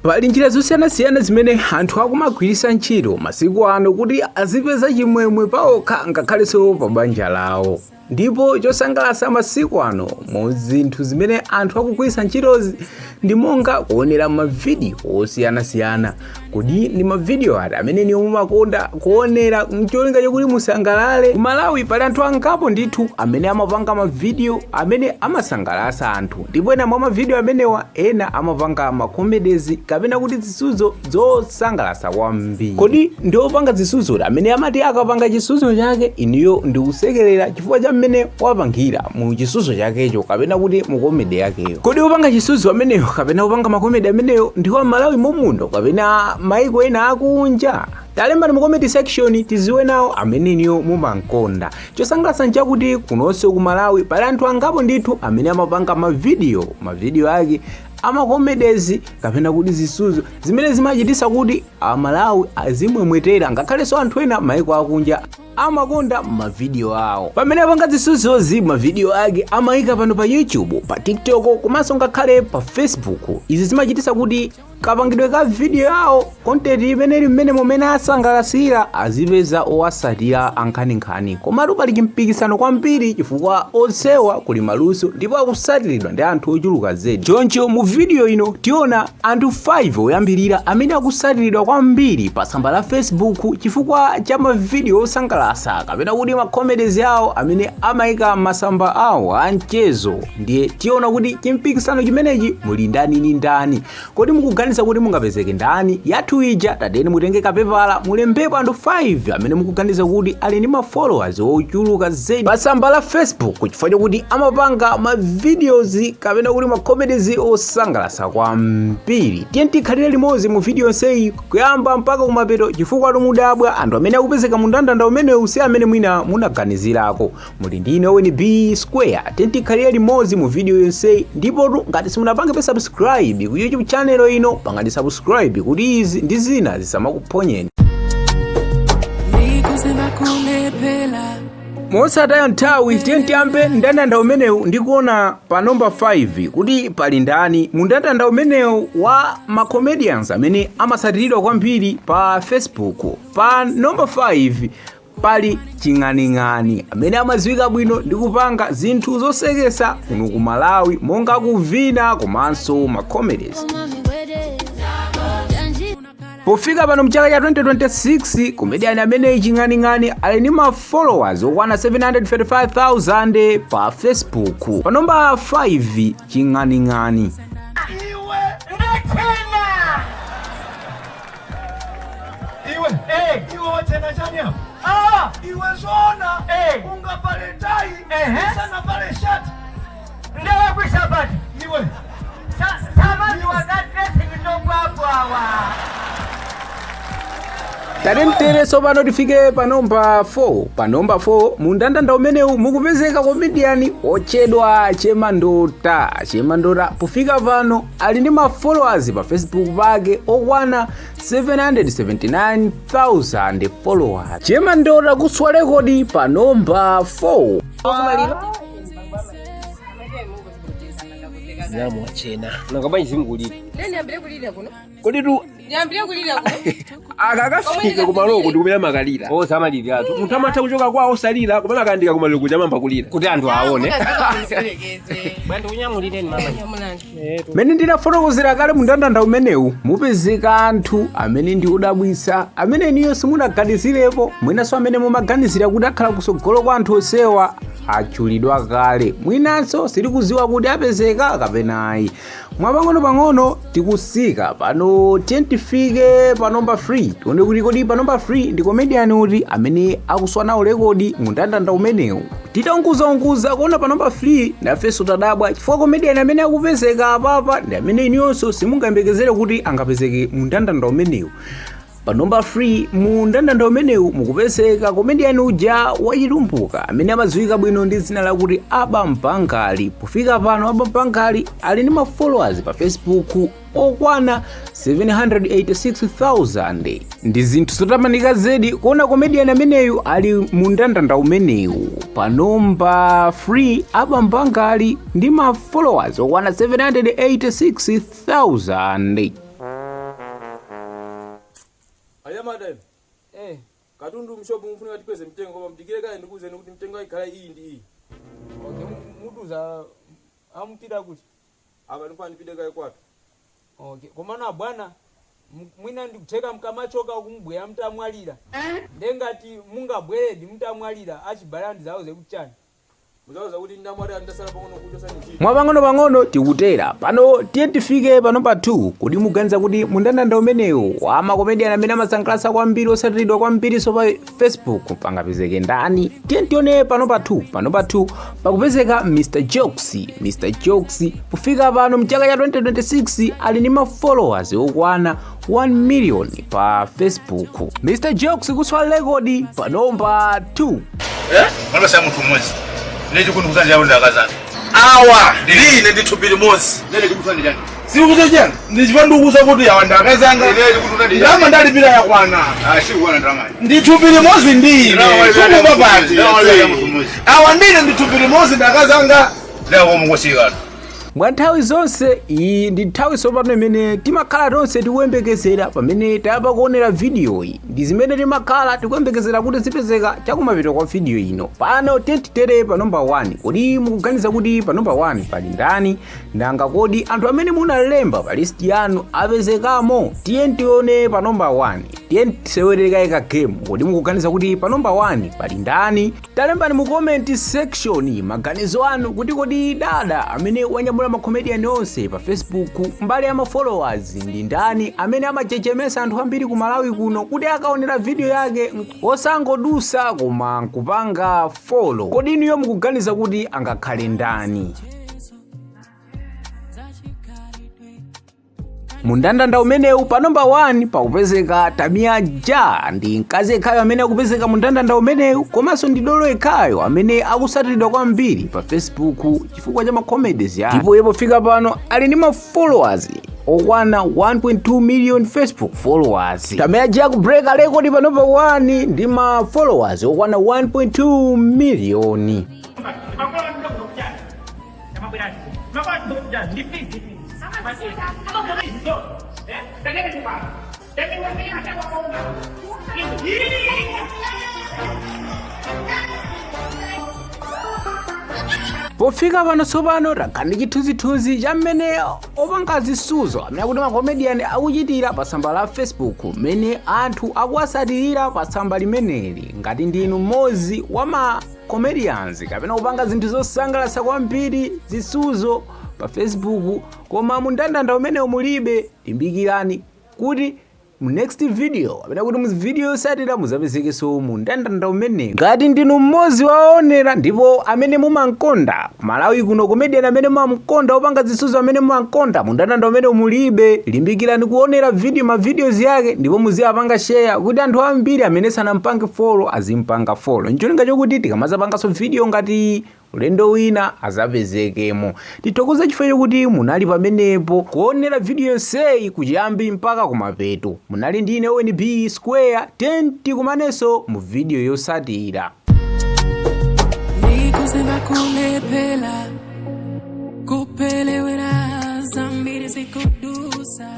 Pali njira zosiyanasiyana zimene anthu akumagwiritsa ntchito masiku ano kuti azipeza chimwemwe paokha ngakhalenso pa banja lawo. Ndipo chosangalatsa masiku ano mu zinthu zimene anthu akugwiritsa ntchitozi ndi monga kuonera mavidiyo osiyanasiyana. Kodi ndi mavidiyo ati amene niwo mumakonda kuonera mcholinga chokuti musangalale? Ku Malawi pali anthu angapo ndithu amene amapanga mavidiyo amene amasangalatsa anthu. Ndipo ena mwa mavidiyo amenewa ena amapanga makomedezi kapena kuti zisudzo zosangalatsa kwambiri. Kodi ndi opanga zisudzo amene amati akapanga chisudzo chake iniyo ndi kusekerera chifukwa cha mmene wapangira mu chisudzo chakecho kapena kuti mu komedi yakeyo. Kodi opanga chisudzo ameneyo kapena opanga makomedi ameneyo ndiwo Malawi momuno kapena maiko ena akunja? Talemba mu comment section tiziwe nawo amene niyo mumankonda. Chosangalatsa nchakuti kunonso ku Malawi pali anthu angapo ndithu amene amapanga mavidiyo ake amakomedezi kapena kuti zisudzo zimene zimachititsa kuti Malawi azimwemwetera ngakhalenso anthu ena maiko akunja amakonda mavidiyo awo. Pamene apanga zisudzozi mavidiyo ake amayika pano pa YouTube, pa TikTok komanso ngakhale pa Facebook. Izi zimachititsa kuti kapangidwe ka video yawo content imene mmene momene asangalatsira azipeza owasatira ankhani. Komatu pali chimpikisano kwambiri chifukwa onsewa kuli maluso ndipo akusatiridwa ndi anthu ochuluka zedi. Choncho mu video ino tiona anthu 5 oyambirira amene akusatiridwa kwambiri pa tsamba la Facebook chifukwa cha mavidiyo osangalatsa kapena kuti makomedezi awo amene amayika masamba awo a mchezo. Ndiye tiona kuti chimpikisano chimenechi muli ndani ndi ndani. Kodi mukuganiza kuti mungapezeke ndani? Yathu ija tateni mutenge kapepala mulembepo anthu 5 amene mukuganiza kuti ali ndi followers ochuluka zedi pa tsamba la Facebook chifukwa chokuti amapanga mavideos kapena kuti makomedezi osangalatsa kwambiri. Tiye tikhalire limodzi mu video yonseyi kuyamba mpaka kumapeto chifukwa Mudabwa anthu amene akupezeka mu mndandanda umenewu si amene mwina munaganizirako. Muli ndine ONB Square. Tiye tikhalire limodzi mu video yonseyi ndipo ngati simunapange subscribe ku YouTube channel ino pangani subscribe kuti izi ndi zina zisamakuphonyeni. Mosataya nthawi tiye tiyambe mndandanda umenewu ndikuona pa number 5 kuti pali ndani mu mndandanda umenewu wa macomedians amene amasatiridwa kwambiri pa Facebook. Pa number 5 pali ching'aning'ani amene amadziwika bwino ndi kupanga zinthu zosekesa kuno ku Malawi monga kuvina komanso macomedies. Pofika pano mchaka cha 2026 comedian amene ching'aning'ani ali ndi followers okwana 735,000 pa Facebook. Pa number 5 ching'aning'ani. Iwe watena chani hapo? Iwe zona unga pale tai sana pale shati ndewa kwisha bati iwe samani wa that dressing ndo hapo hawa. Tarentereso pano tifike pa number 4. Pa number 4 mu mndandanda umenewu mukupezeka comedian ochedwa Chemandota. Pofika pano ali ndi followers pa Facebook pake okwana 779,000 followers. Chemandota kuswa rekodi pa number 4. Nyamu wachena nakabanyi zimkulira nani ambire kulira kuno kodi tu nyambire kulira kuno akakafika kumaloko ndikumira makalira osamalira atu munthu amatha kuchoka kwa osalira kumene akandika kumaloko kuti amamba kulira kuti anthu aone bwandu kunyamulireni mama nyamulani mene ndinafotokozera kale mu mndandanda umenewu mupezeka anthu amene ndi odabwitsa amene niyo simunaganizirepo mwinanso amene mumaganizira kuti akhala kusogolo kwa anthu osewa achulidwa kale mwinanso sitikuziwa kuti apezeka kapena ayi. Mwapang'ono tikusika pano tiye tifike pa number 3. Tione kuti kodi pa number 3 ndi comedian uti amene akuswa nawo rekodi mu mndandanda umenewu. Titaunguza kuona pa number 3 nafenso tadabwa chifukwa comedian amene akupezeka apapa ndi amene iniyonso simungayembekezere kuti angapezeke mu mndandanda umenewu. Pa number 3 mu mndandanda umenewu mukupezeka comedian uja wachitumbuka amene amadziwika bwino ndi dzina lakuti Aba Mpangali. Pofika pano Aba Mpangali ali ndi followers pa Facebook okwana 786,000. Ndi zinthu zotamanika zedi kuona comedian ameneyu ali mu mndandanda umenewu. Pa number 3 Aba Mpangali ndi followers okwana 786,000. Nyamata. Katundu mshopu mfuni kweze mtengo koma mtikire kale ndikuze kuti mtengo ikhala iyi ndi iyi. Okay, mutuza amupita kuti. Apa ndipani pide kale kwatu. Okay, komana bwana mwina ndikutheka mkamachoka kumbweya mtamwalira. Ndengati mungabweredi mtamwalira achibalandi zawo zekuchani. Muzauza kuti ndamwalira ndasala pang'ono kuchosa njira. Mwapang'ono tikutera pano tiye tifike pano pa 2 kuti muganiza kuti mundandanda umenewu wa makomedian amene amasangalatsa kwambiri osatiridwa kwambiri so pa Facebook pangapezeke ndani. Tiye tione pano pa 2 pakupezeka Mr. Jokes kufika pano mchaka cha 2026 ali ndi ma followers okwana 1 million pa Facebook. Mr. Jokes kuswala rekodi pano pa 2. Mwana sa mtu mmoja. Neti kunukuzani yao ndakazana. Awa, line ndithupili mosi. Neti kunukuzani jani. Si ukuze jani. Ndichifandu ukuza kuti yawa ndakazanga. Neti kunukuzani jani. Ndama ndali bila ya kwana. Shiku kwana ndramani. Ndithupili mosi ndine. Suku mbapati. Awa ndine ndithupili mosi ndakazanga. Leo kumukosika. Mwa nthawi zonse iyi ndi nthawi sopano imene timakhala tonse tikuyembekezera pamene tayamba kuonera video iyi ndi zimene timakhala tikuyembekezera kuti zipezeka chakumapeto kwa video ino. Pano titere pa number 1 kodi mukuganiza kuti pa number 1 pali ndani nanga kodi anthu amene munalemba pa list yanu apezekamo. Tiye tione pa number 1 tiye tisewereka ka game kodi mukuganiza kuti pa number 1 pali ndani. Talembani mu comment section maganizo anu kuti kodi dada amene wanyamula makomedian onse pa Facebook mbali ya ma followers ndi ndani amene amachechemesa anthu ambiri ku Malawi kuno kuti akaonera video yake osangodusa koma kupanga follow. Kodi inuyo mukuganiza kuti angakhale ndani? Mundandanda umenewu pa number 1 pakupezeka Tamia Ja ndi mkazi ekhayo amene akupezeka mundandanda umenewu komanso ndi dolo ekhayo amene akusatiridwa kwambiri pa Facebook chifukwa cha ma comedies yake. Ndipo yepo fika pano ali ndi ma followers okwana 1.2 million Facebook followers. Tamia Ja kubreaka record pa number 1 ndi ma followers okwana 1.2 million. Pofika pano tsopano rakani chithunzithunzi cha mmene opanga zisuzo amene akuti makomedian akuchitira pa tsamba la Facebook mmene anthu akuwasatirira pa tsamba limeneli. Ngati ndinu mmodzi wa ma comedians kapena kupanga zinthu zosangalatsa kwambiri zisuzo pa Facebook koma mundandanda umene mulibe, limbikirani kuti mu next video kapena kuti mu video yosatira muzapezekenso mundandanda umene. Ngati ndinu mmodzi waonera ndipo amene mumankonda ku Malawi kuno comedian amene mumamkonda opanga zisuzo amene mumankonda mundandanda umene mulibe, limbikirani kuonera ma videos yake ndipo muziyapanga share kuti anthu ambiri amene sanampange follow azimpanga follow. Ncholinga chokuti tikamazapanganso video ngati ulendo wina azapezekemo. Titokoza chifukwa chokuti munali pamenepo kuonera video yonseyi kuchiyambi mpaka kumapeto. Munali ndine ONB Square 10 tikumanenso mu video yosatira. Nikusema kulepela kupelewera zambiri zikudusa.